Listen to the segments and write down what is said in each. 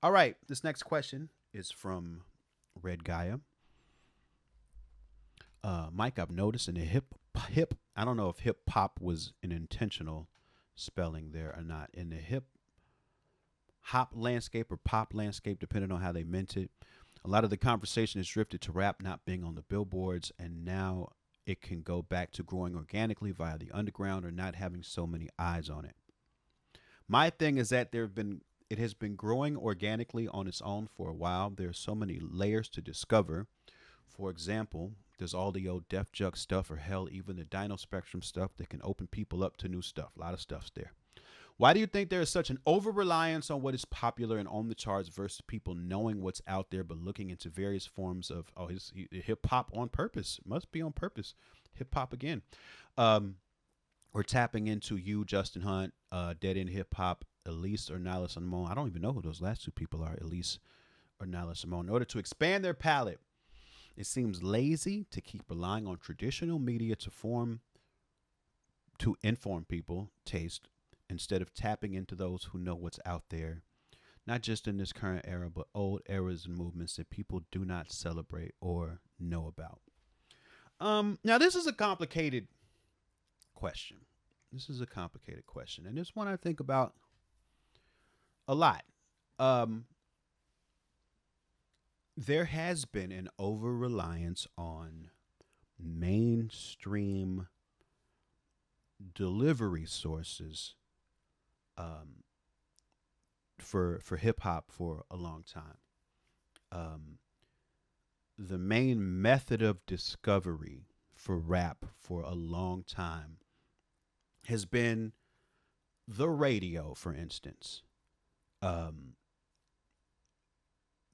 All right. This next question is from Red Gaia. Mike, I've noticed in the hip. I don't know if hip hop was an intentional spelling there or not. In the hip hop landscape or pop landscape, depending on how they meant it, a lot of the conversation has drifted to rap not being on the billboards, and now it can go back to growing organically via the underground or not having so many eyes on it. My thing is that it has been growing organically on its own for a while. There's so many layers to discover. For example, there's all the old Def Jux stuff, or hell, even the Dino Spectrum stuff that can open people up to new stuff. A lot of stuff's there. Why do you think there is such an over reliance on what is popular and on the charts versus people knowing what's out there but looking into various forms of hip hop on purpose? It must be on purpose. Hip hop again. Um, we're tapping into you, Justin Hunt, Dead End Hip Hop, Elise or Nyla Simone. I don't even know who those last two people are, Elise or Nyla Simone. In order to expand their palette, it seems lazy to keep relying on traditional media to inform people taste instead of tapping into those who know what's out there, not just in this current era, but old eras and movements that people do not celebrate or know about. Now this is a complicated question. This is a complicated question, and it's one I think about a lot. Um, there has been an over reliance on mainstream delivery sources um, for hip hop for a long time. Um, the main method of discovery for rap for a long time has been the radio, for instance. Um,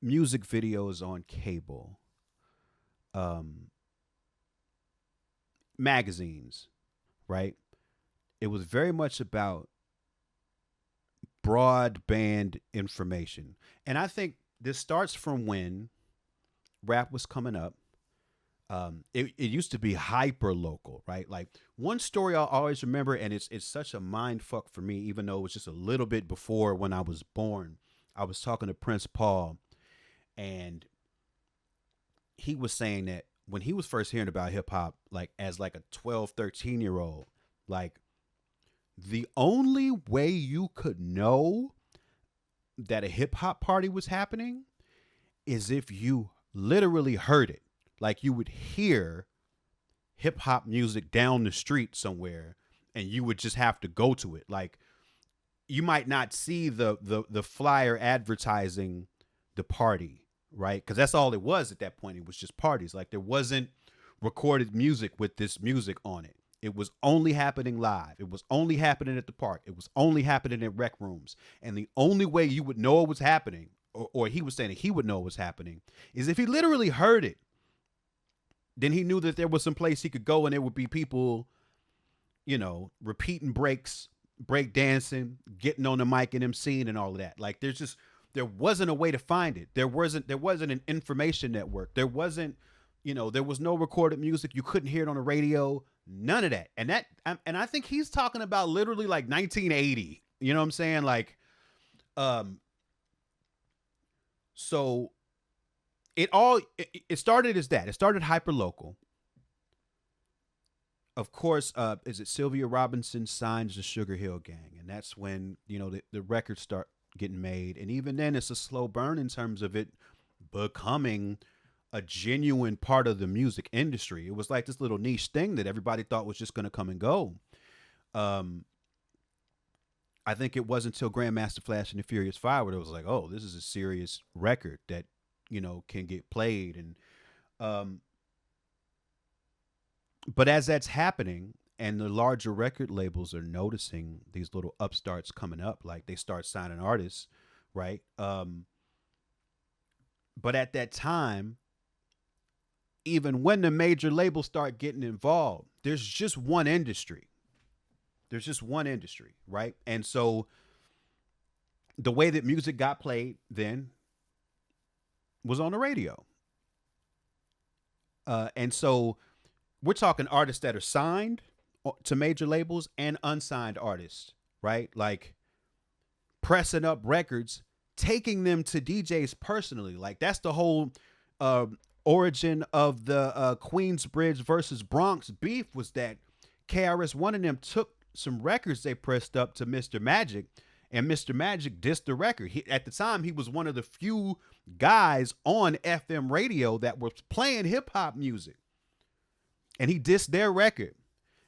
Music videos on cable, um, magazines, right? It was very much about broadband information. And I think this starts from when rap was coming up. It used to be hyper local, right? Like one story I'll always remember, and it's such a mind fuck for me, even though it was just a little bit before when I was born. I was talking to Prince Paul, and he was saying that when he was first hearing about hip hop, like as like a 12, 13-year old, like the only way you could know that a hip hop party was happening is if you literally heard it. Like you would hear hip hop music down the street somewhere and you would just have to go to it. Like you might not see the flyer advertising the party, right? Because that's all it was at that point. It was just parties. Like there wasn't recorded music with this music on it. It was only happening live. It was only happening at the park. It was only happening in rec rooms. And the only way you would know it was happening, or he was saying that he would know it was happening, is if he literally heard it. Then he knew that there was some place he could go and there would be people, repeating breaks, break dancing, getting on the mic and emceeing and all of that. Like there wasn't a way to find it. There wasn't an information network. There was no recorded music. You couldn't hear it on the radio. None of that. And I think he's talking about literally like 1980. You know what I'm saying? Like, so it started as that. It started hyper local. Of course, is it Sylvia Robinson signs the Sugar Hill Gang, and that's when the records start getting made, and even then, it's a slow burn in terms of it becoming a genuine part of the music industry. It was like this little niche thing that everybody thought was just going to come and go. I think it wasn't until Grandmaster Flash and the Furious Five where it was like, oh, this is a serious record that can get played. And but as that's happening and the larger record labels are noticing these little upstarts coming up, like they start signing artists, right? But at that time, even when the major labels start getting involved, there's just one industry. There's just one industry, right? And so the way that music got played then was on the radio. And so we're talking artists that are signed to major labels and unsigned artists, right? Like pressing up records taking them to DJs personally. Like that's the whole uh, origin of the Queensbridge versus Bronx beef, was that KRS-One and them took some records they pressed up to Mr. Magic, and Mr. Magic dissed the record. At the time, he was one of the few guys on FM radio that was playing hip hop music, and he dissed their record.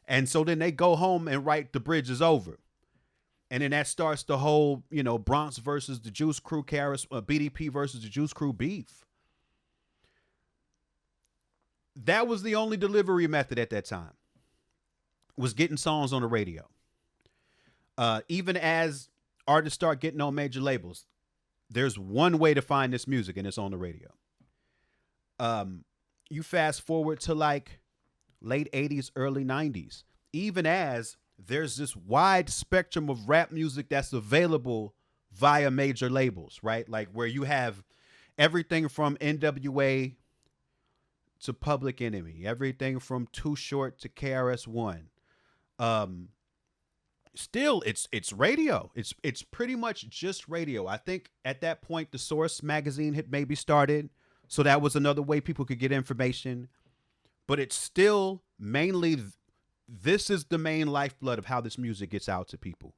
And so then they go home and write "The Bridge Is Over," and then that starts the whole, Bronx versus the Juice Crew, BDP versus the Juice Crew beef. That was the only delivery method at that time, was getting songs on the radio. Even as artists start getting on major labels, there's one way to find this music, and it's on the radio. You fast forward to like late 80s, early 90s, even as there's this wide spectrum of rap music that's available via major labels, right? Like where you have everything from NWA to Public Enemy, everything from Too Short to KRS-One. Still, it's radio. It's pretty much just radio. I think at that point, the Source magazine had maybe started, so that was another way people could get information. But it's still mainly, this is the main lifeblood of how this music gets out to people,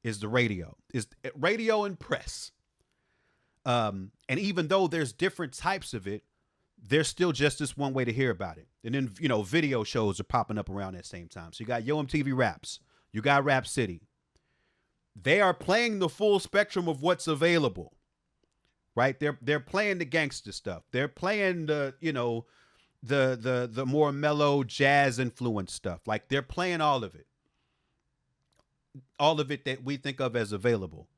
is the radio. Is radio and press. And even though there's different types of it, there's still just this one way to hear about it. And then, video shows are popping up around that same time. So you got Yo MTV Raps. You got Rap City. They are playing the full spectrum of what's available, right? They're playing the gangster stuff. They're playing the, the more mellow jazz influence stuff. Like they're playing all of it. All of it that we think of as available.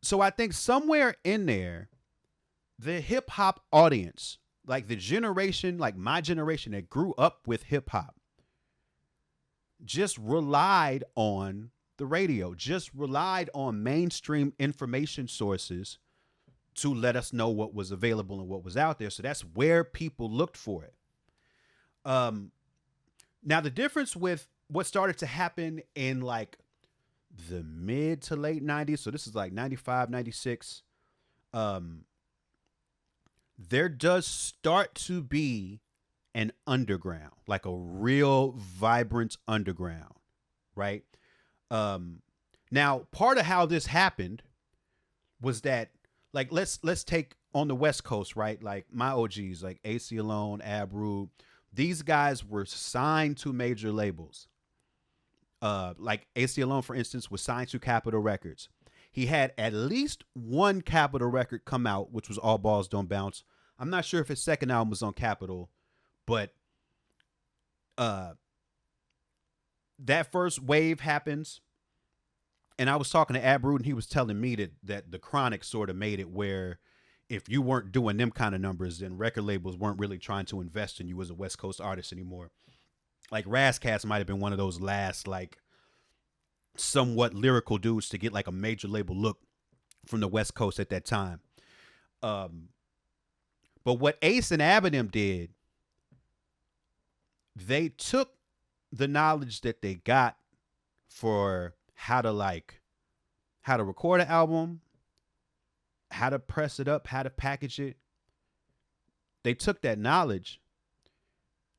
So I think somewhere in there, the hip hop audience, like the generation, like my generation that grew up with hip hop, just relied on the radio, just relied on mainstream information sources to let us know what was available and what was out there. So that's where people looked for it. Now the difference with what started to happen in like the mid to late 90s, so this is like 95, 96, there does start to be an underground, like a real vibrant underground, right? Now, part of how this happened was that, like, let's take on the West Coast, right? Like my OGs, like AC Alone, Ab Rube, these guys were signed to major labels. Like AC Alone, for instance, was signed to Capitol Records. He had at least one Capitol record come out, which was All Balls Don't Bounce. I'm not sure if his second album was on Capitol, but that first wave happens. And I was talking to Ab Rude, and he was telling me that the Chronic sort of made it where if you weren't doing them kind of numbers, then record labels weren't really trying to invest in you as a West Coast artist anymore. Like Razcast might have been one of those last, like, somewhat lyrical dudes to get like a major label look from the West Coast at that time. But what Ace and Eminem did, they took the knowledge that they got for how to record an album, how to press it up, how to package it. They took that knowledge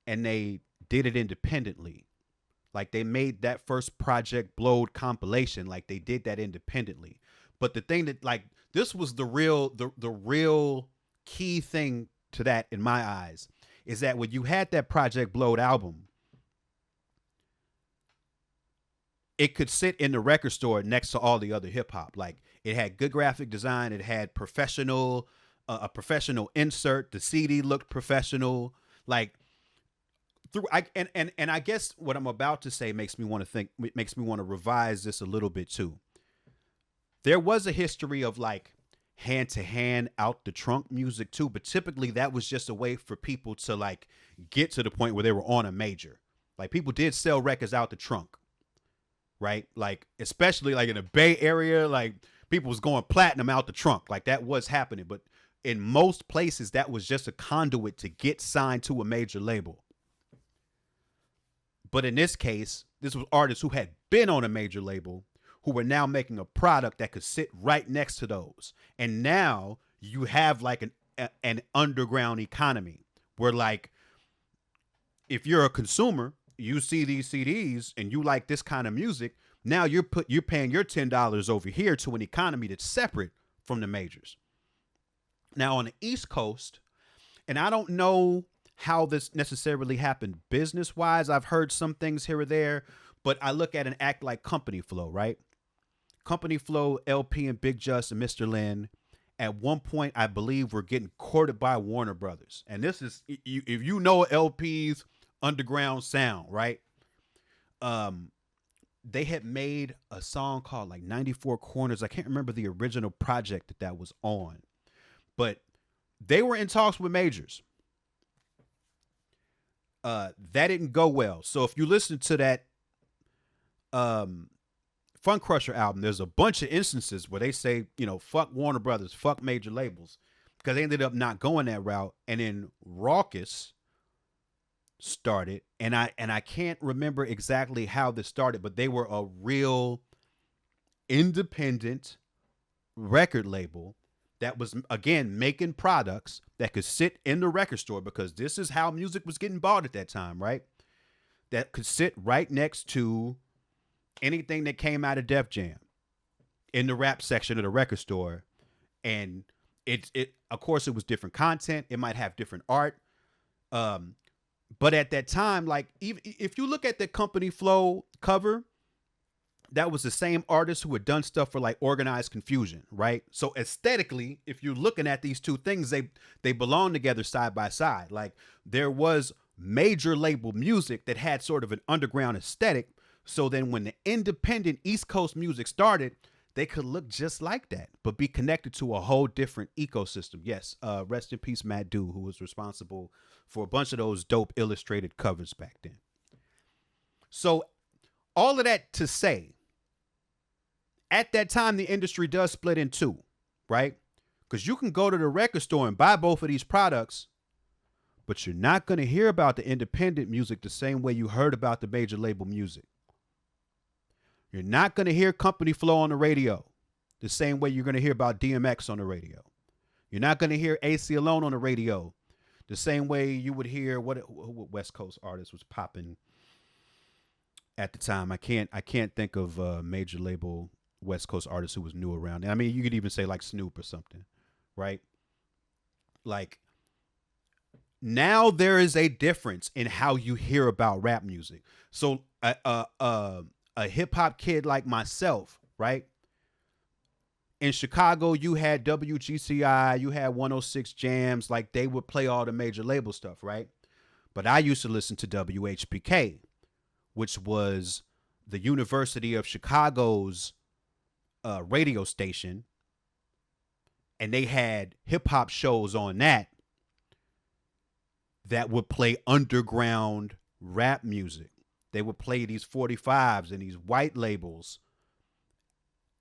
and they did it independently. Like they made that first Project Blowed compilation, like they did that independently. But the thing that, like, this was the real key thing to that in my eyes, is that when you had that Project Blowed album, it could sit in the record store next to all the other hip hop. Like it had good graphic design. It had a professional insert. The CD looked professional. Like and I guess what I'm about to say makes me want to revise this a little bit too. There was a history of like hand to hand out the trunk music too, but typically that was just a way for people to like get to the point where they were on a major. Like people did sell records out the trunk. Right? Like, especially like in the Bay Area, like people was going platinum out the trunk. Like that was happening. But in most places, that was just a conduit to get signed to a major label. But in this case, this was artists who had been on a major label, who were now making a product that could sit right next to those. And now you have like an underground economy where, like, if you're a consumer, you see these CDs and you like this kind of music. Now you're paying your $10 over here to an economy that's separate from the majors. Now on the East Coast, and I don't know how this necessarily happened business wise. I've heard some things here or there, but I look at an act like Company Flow, right? Company Flow, LP, and Big Just and Mr. Lynn, at one point, I believe, were getting courted by Warner Brothers. And this is, if you know LP's underground sound, right? They had made a song called like 94 Corners. I can't remember the original project that was on, but they were in talks with majors. That didn't go well. So if you listen to that Fun Crusher album, there's a bunch of instances where they say, fuck Warner Brothers, fuck major labels, because they ended up not going that route. And then Raucous started, and I can't remember exactly how this started, but they were a real independent record label that was, again, making products that could sit in the record store, because this is how music was getting bought at that time, right? That could sit right next to anything that came out of Def Jam in the rap section of the record store. And it of course, it was different content. It might have different art. But at that time, like, even if you look at the Company Flow cover, that was the same artist who had done stuff for like Organized Confusion, right? So aesthetically, if you're looking at these two things, they belong together side by side. Like, there was major label music that had sort of an underground aesthetic. So then when the independent East Coast music started, they could look just like that, but be connected to a whole different ecosystem. Yes, rest in peace, Matt Dew, who was responsible for a bunch of those dope illustrated covers back then. So all of that to say, at that time, the industry does split in two, right? Because you can go to the record store and buy both of these products, but you're not going to hear about the independent music the same way you heard about the major label music. You're not going to hear Company Flow on the radio the same way you're going to hear about DMX on the radio. You're not going to hear AC Alone on the radio the same way you would hear what West Coast artist was popping at the time. I can't think of a major label West Coast artist who was new around. I mean, you could even say like Snoop or something, right? Like, now there is a difference in how you hear about rap music. So a hip hop kid like myself, right? In Chicago, you had WGCI, you had 106 Jams, like they would play all the major label stuff, right? But I used to listen to WHPK, which was the University of Chicago's radio station, and they had hip hop shows on that would play underground rap music. They would play these 45s and these white labels.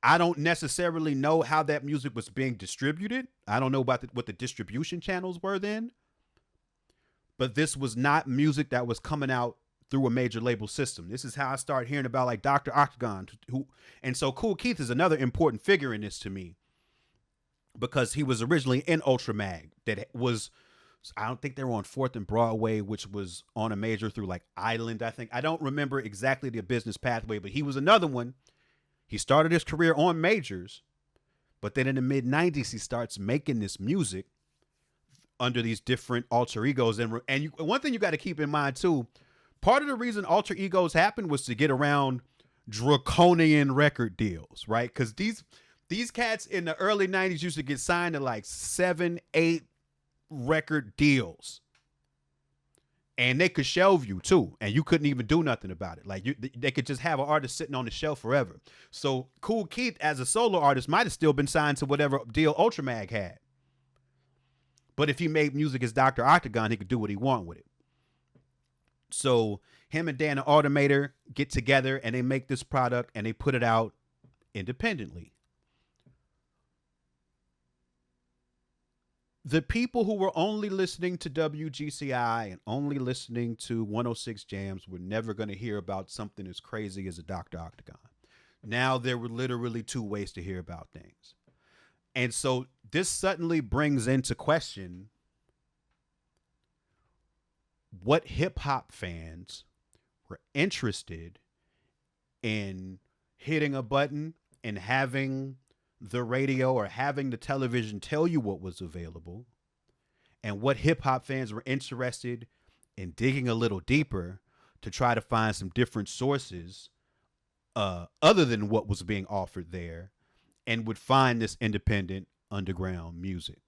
I don't necessarily know how that music was being distributed. I don't know about what the distribution channels were then. But this was not music that was coming out through a major label system. This is how I started hearing about like Dr. Octagon. And so Kool Keith is another important figure in this to me, because he was originally in Ultramag. That was, I don't think they were on 4th and Broadway, which was on a major through like Island, I think. I don't remember exactly the business pathway, but he was another one. He started his career on majors, but then in the mid-90s, he starts making this music under these different alter egos. And one thing you got to keep in mind, too, part of the reason alter egos happened was to get around draconian record deals, right? Because these cats in the early 90s used to get signed to like 7, 8 record deals. And they could shelve you too, and you couldn't even do nothing about it. Like they could just have an artist sitting on the shelf forever. So Kool Keith, as a solo artist, might have still been signed to whatever deal Ultramag had. But if he made music as Dr. Octagon, he could do what he wanted with it. So him and Dan the Automator get together and they make this product and they put it out independently. The people who were only listening to WGCI and only listening to 106 Jams were never going to hear about something as crazy as a Dr. Octagon. Now there were literally two ways to hear about things. And so this suddenly brings into question what hip hop fans were interested in hitting a button and having the radio or having the television tell you what was available, and what hip hop fans were interested in digging a little deeper to try to find some different sources other than what was being offered there, and would find this independent underground music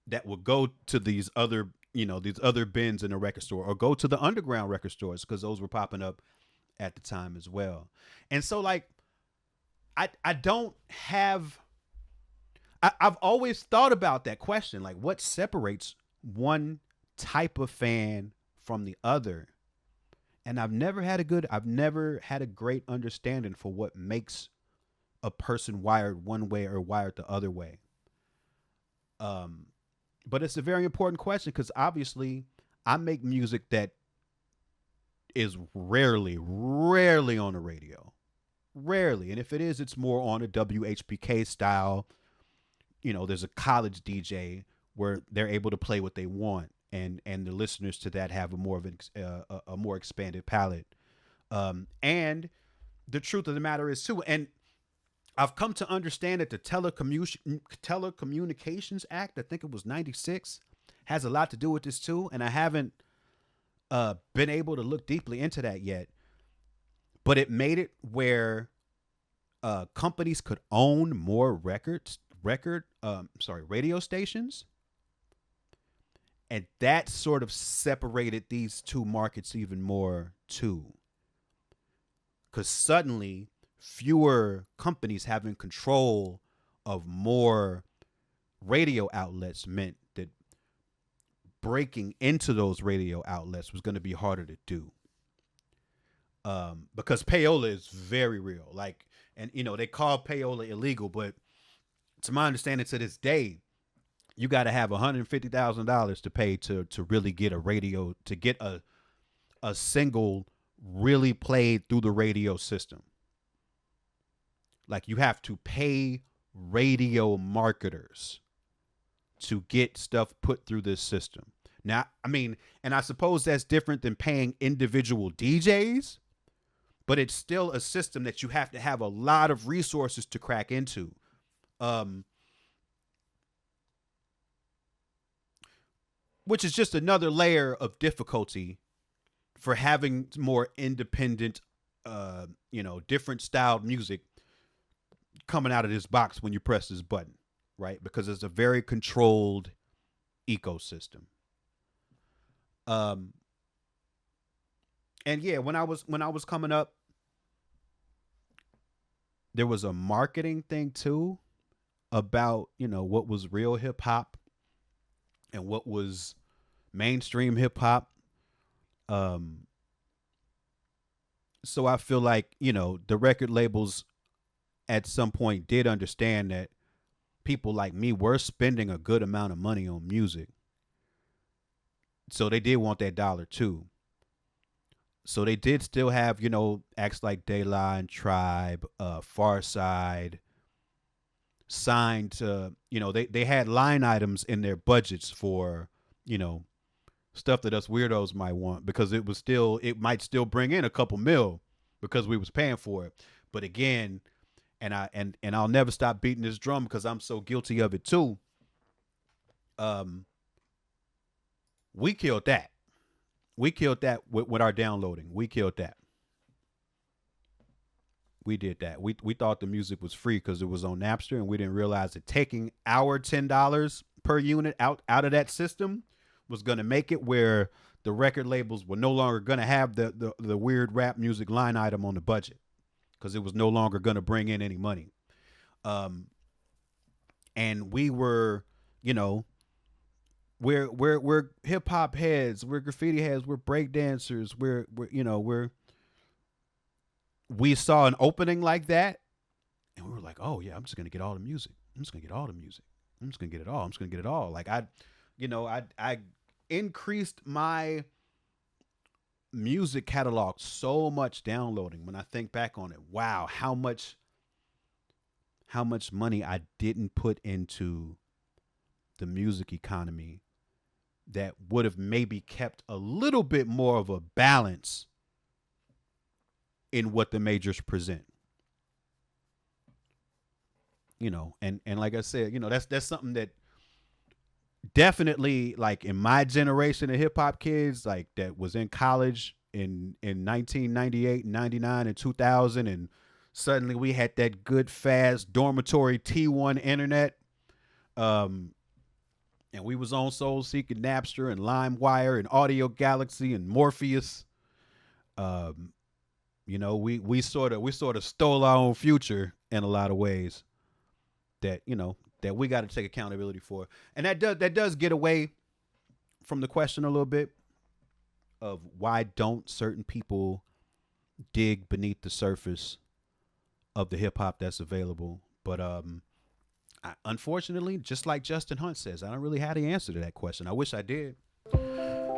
that would go to these other, these other bins in the record store, or go to the underground record stores, because those were popping up at the time as well. And so, like, I don't have, I've always thought about that question, like, what separates one type of fan from the other? And I've never had a great understanding for what makes a person wired one way or wired the other way. Um, but it's a very important question, because obviously I make music that is rarely on the radio. Rarely. And if it is, it's more on a WHPK style. There's a college DJ where they're able to play what they want, and the listeners to that have a more of a more expanded palette. And the truth of the matter is too, and I've come to understand that the Telecommunications Act, I think it was 96, has a lot to do with this too. And I haven't been able to look deeply into that yet. But it made it where companies could own more radio stations. And that sort of separated these two markets even more too. Because suddenly fewer companies having control of more radio outlets meant that breaking into those radio outlets was going to be harder to do. Because payola is very real. Like, and they call payola illegal, but to my understanding, to this day, you got to have $150,000 to pay to really get a radio, to get a single really played through the radio system. Like, you have to pay radio marketers to get stuff put through this system. Now, I mean, and I suppose that's different than paying individual DJs, but it's still a system that you have to have a lot of resources to crack into. Which is just another layer of difficulty for having more independent, different styled music coming out of this box when you press this button, right? Because it's a very controlled ecosystem. And yeah, when I was coming up, there was a marketing thing too about, what was real hip hop and what was mainstream hip hop. So I feel like, the record labels at some point did understand that people like me were spending a good amount of money on music. So they did want that dollar too. So they did still have, acts like De La and Tribe, Far Side, signed to, they had line items in their budgets for, stuff that us weirdos might want, because it might still bring in a couple mil because we was paying for it. But again, and I'll never stop beating this drum because I'm so guilty of it too. We killed that. We killed that with our downloading. We killed that. We did that. We thought the music was free because it was on Napster, and we didn't realize that taking our $10 per unit out of that system was going to make it where the record labels were no longer going to have the weird rap music line item on the budget, because it was no longer going to bring in any money. And we were, we're hip hop heads, we're graffiti heads, we're break dancers, we saw an opening like that, and we were like, oh yeah, I'm just gonna get all the music. I'm just gonna get all the music. I'm just gonna get it all. I'm just gonna get it all. Like I increased my music catalog so much downloading. When I think back on it, wow, how much money I didn't put into the music economy that would have maybe kept a little bit more of a balance in what the majors present. And like I said, that's something that definitely, like, in my generation of hip hop kids, like, that was in college in 1998 and 99 and 2000, and suddenly we had that good fast dormitory T1 internet, and we was on Soul Seek and Napster and LimeWire and Audio Galaxy and Morpheus. We sort of stole our own future in a lot of ways that we got to take accountability for. And that does get away from the question a little bit of why don't certain people dig beneath the surface of the hip hop that's available. But unfortunately, just like Justin Hunt says, I don't really have the answer to that question. I wish I did.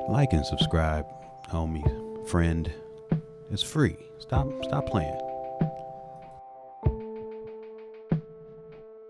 Like and subscribe, homie, friend. It's free. Stop playing.